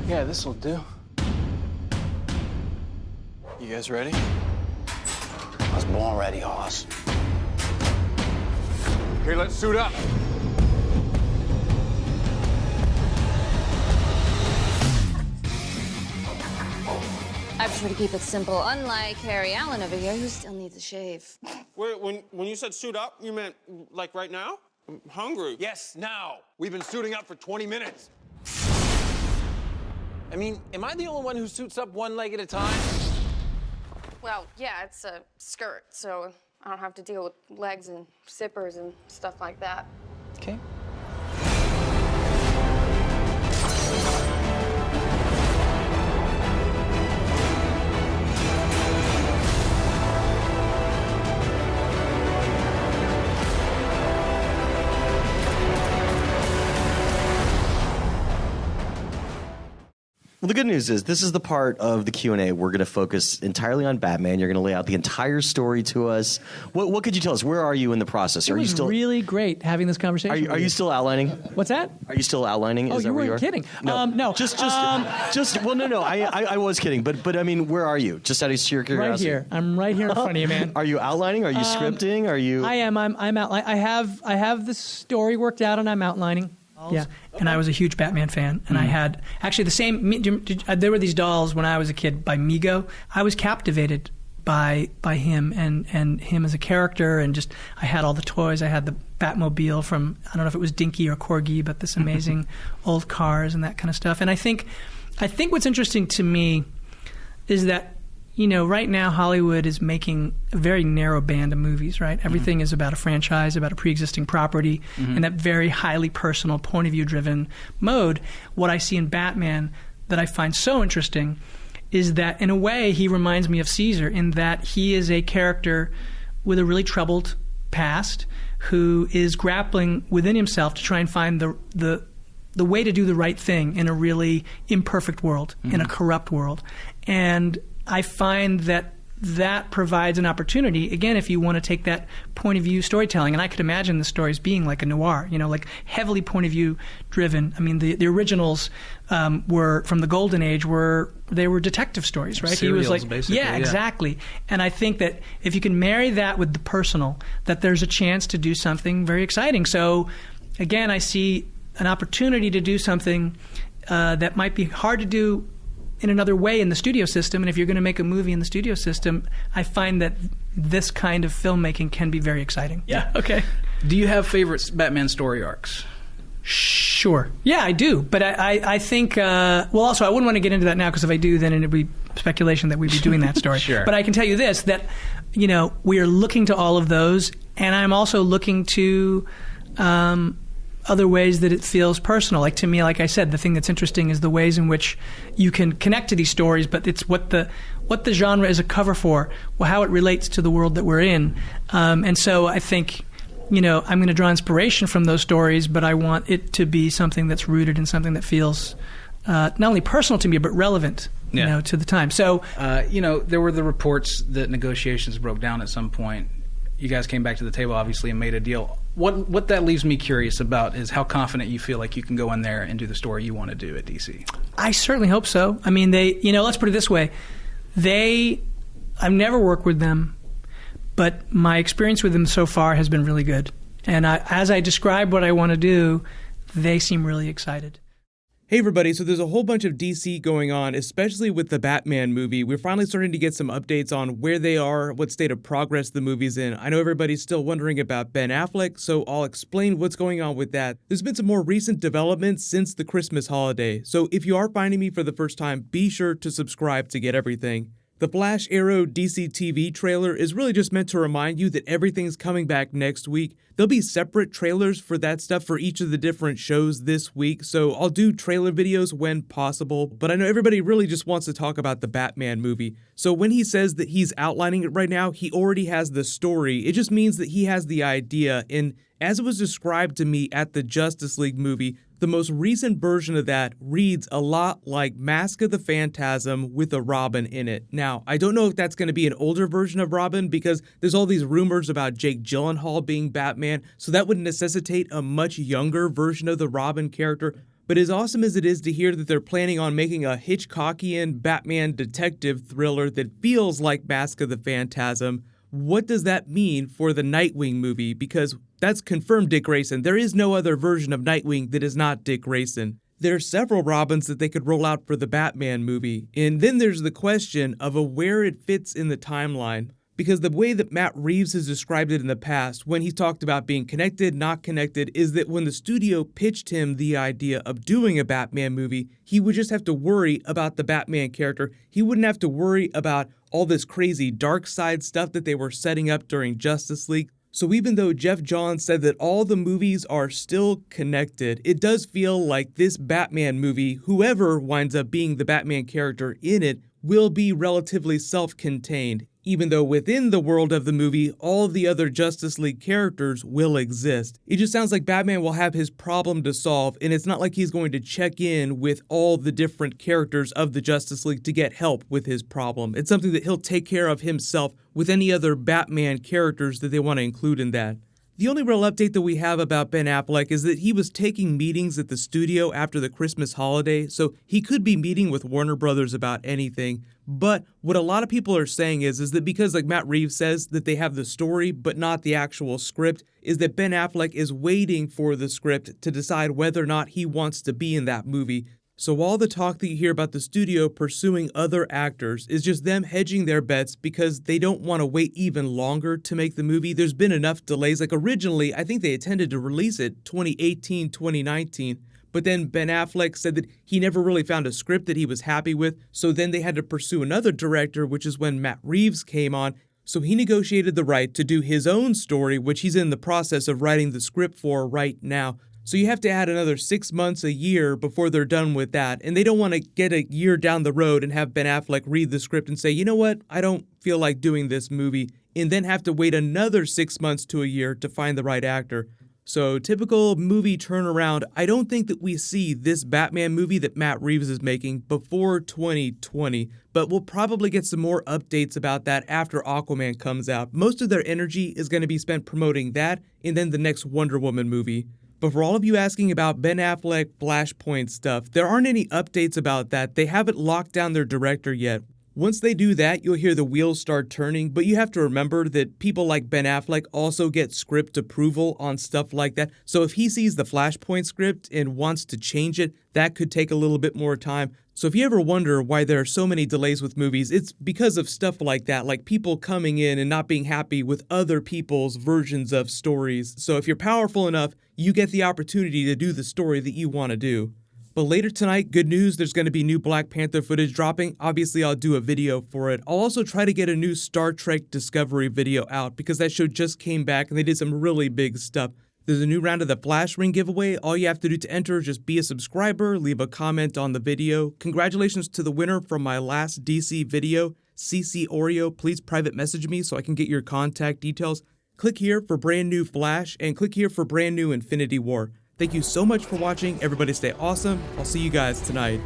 Yeah, this'll do. You guys ready? I was born ready, Hoss. Okay, let's suit up. I prefer to keep it simple, unlike Harry Allen over here, who still needs a shave. Wait, when you said suit up, you meant like right now? I'm hungry. Yes, now. We've been suiting up for 20 minutes. I mean, am I the only one who suits up one leg at a time? Well, yeah, it's a skirt, so I don't have to deal with legs and zippers and stuff like that. Okay. Well, the good news is this is the part of the Q&A we're going to focus entirely on Batman. You're going to lay out the entire story to us. What could you tell us? Where are you in the process? It was really great having this conversation. Are you still outlining? What's that? Are you still outlining? Oh, Is that you where weren't you are? kidding. No, no. Well, no. I was kidding, but I mean, where are you? Just out of sheer curiosity. Right here. I'm right here in front of you, man. Are you outlining? Are you scripting? Are you? I am. I'm outlining. I have the story worked out, and I'm outlining. Yeah, and I was a huge Batman fan, and I had actually the same. There were these dolls when I was a kid by Mego. I was captivated by him and him as a character, and just I had all the toys. I had the Batmobile from I don't know if it was Dinky or Corgi, but this amazing old cars and that kind of stuff. And I think what's interesting to me is that right now Hollywood is making a very narrow band of movies, right? Everything is about a franchise, about a pre-existing property, and that very highly personal, point of view driven mode. What I see in Batman that I find so interesting is that in a way he reminds me of Caesar in that he is a character with a really troubled past who is grappling within himself to try and find the way to do the right thing in a really imperfect world, in a corrupt world. And I find that provides an opportunity, again, if you want to take that point of view storytelling, and I could imagine the stories being like a noir, like heavily point of view driven. I mean, the originals were from the Golden Age, they were detective stories, right? Serials, he was like, basically, yeah, exactly. And I think that if you can marry that with the personal, that there's a chance to do something very exciting. So, again, I see an opportunity to do something that might be hard to do in another way in the studio system, and if you're going to make a movie in the studio system, I find that this kind of filmmaking can be very exciting. Yeah. Okay. Do you have favorite Batman story arcs? Sure. Yeah, I do. But I think, also, I wouldn't want to get into that now, because if I do, then it would be speculation that we'd be doing that story. Sure. But I can tell you this, that, we are looking to all of those, and I'm also looking to other ways that it feels personal. Like, to me, like I said, the thing that's interesting is the ways in which you can connect to these stories, but it's what the genre is a cover for, how it relates to the world that we're in. And so I think, I'm going to draw inspiration from those stories, but I want it to be something that's rooted in something that feels not only personal to me, but relevant, to the time. So, there were the reports that negotiations broke down at some point. You guys came back to the table, obviously, and made a deal. What that leaves me curious about is how confident you feel like you can go in there and do the story you want to do at DC. I certainly hope so. I mean, let's put it this way. I've never worked with them, but my experience with them so far has been really good. And as I describe what I want to do, they seem really excited. Hey everybody, so there's a whole bunch of DC going on, especially with the Batman movie. We're finally starting to get some updates on where they are, what state of progress the movie's in. I know everybody's still wondering about Ben Affleck, so I'll explain what's going on with that. There's been some more recent developments since the Christmas holiday, so if you are finding me for the first time, be sure to subscribe to get everything. The Flash Arrow DC TV trailer is really just meant to remind you that everything's coming back next week. There'll be separate trailers for that stuff for each of the different shows this week, so I'll do trailer videos when possible, but I know everybody really just wants to talk about the Batman movie. So when he says that he's outlining it right now, he already has the story. It just means that he has the idea, and as it was described to me at the Justice League movie, the most recent version of that reads a lot like Mask of the Phantasm with a Robin in it. Now, I don't know if that's going to be an older version of Robin because there's all these rumors about Jake Gyllenhaal being Batman, so that would necessitate a much younger version of the Robin character. But as awesome as it is to hear that they're planning on making a Hitchcockian Batman detective thriller that feels like Mask of the Phantasm, what does that mean for the Nightwing movie? Because that's confirmed Dick Grayson. There is no other version of Nightwing that is not Dick Grayson. There are several Robins that they could roll out for the Batman movie. And then there's the question of where it fits in the timeline. Because the way that Matt Reeves has described it in the past, when he talked about being connected, not connected, is that when the studio pitched him the idea of doing a Batman movie, he would just have to worry about the Batman character. He wouldn't have to worry about all this crazy dark side stuff that they were setting up during Justice League. So even though Jeff Johns said that all the movies are still connected, it does feel like this Batman movie, whoever winds up being the Batman character in it, will be relatively self-contained, even though within the world of the movie, all of the other Justice League characters will exist. It just sounds like Batman will have his problem to solve, and it's not like he's going to check in with all the different characters of the Justice League to get help with his problem. It's something that he'll take care of himself with any other Batman characters that they want to include in that. The only real update that we have about Ben Affleck is that he was taking meetings at the studio after the Christmas holiday, so he could be meeting with Warner Brothers about anything. But what a lot of people are saying is that because, like Matt Reeves says, that they have the story but not the actual script, is that Ben Affleck is waiting for the script to decide whether or not he wants to be in that movie. So all the talk that you hear about the studio pursuing other actors is just them hedging their bets because they don't want to wait even longer to make the movie. There's been enough delays. Like originally, I think they intended to release it 2018, 2019. But then Ben Affleck said that he never really found a script that he was happy with. So then they had to pursue another director, which is when Matt Reeves came on. So he negotiated the right to do his own story, which he's in the process of writing the script for right now. So you have to add another 6 months, a year before they're done with that. And they don't want to get a year down the road and have Ben Affleck read the script and say, you know what, I don't feel like doing this movie, and then have to wait another 6 months to a year to find the right actor. So typical movie turnaround. I don't think that we see this Batman movie that Matt Reeves is making before 2020, but we'll probably get some more updates about that after Aquaman comes out. Most of their energy is going to be spent promoting that and then the next Wonder Woman movie. But for all of you asking about Ben Affleck Flashpoint stuff, there aren't any updates about that. They haven't locked down their director yet. Once they do that, you'll hear the wheels start turning, but you have to remember that people like Ben Affleck also get script approval on stuff like that. So if he sees the Flashpoint script and wants to change it, that could take a little bit more time. So if you ever wonder why there are so many delays with movies, it's because of stuff like that, like people coming in and not being happy with other people's versions of stories. So if you're powerful enough, you get the opportunity to do the story that you want to do. But later tonight, good news, there's going to be new Black Panther footage dropping. Obviously, I'll do a video for it. I'll also try to get a new Star Trek Discovery video out because that show just came back and they did some really big stuff. There's a new round of the Flash Ring giveaway. All you have to do to enter is just be a subscriber, leave a comment on the video. Congratulations to the winner from my last DC video, CC Oreo. Please private message me so I can get your contact details. Click here for brand new Flash and click here for brand new Infinity War. Thank you so much for watching. Everybody stay awesome. I'll see you guys tonight.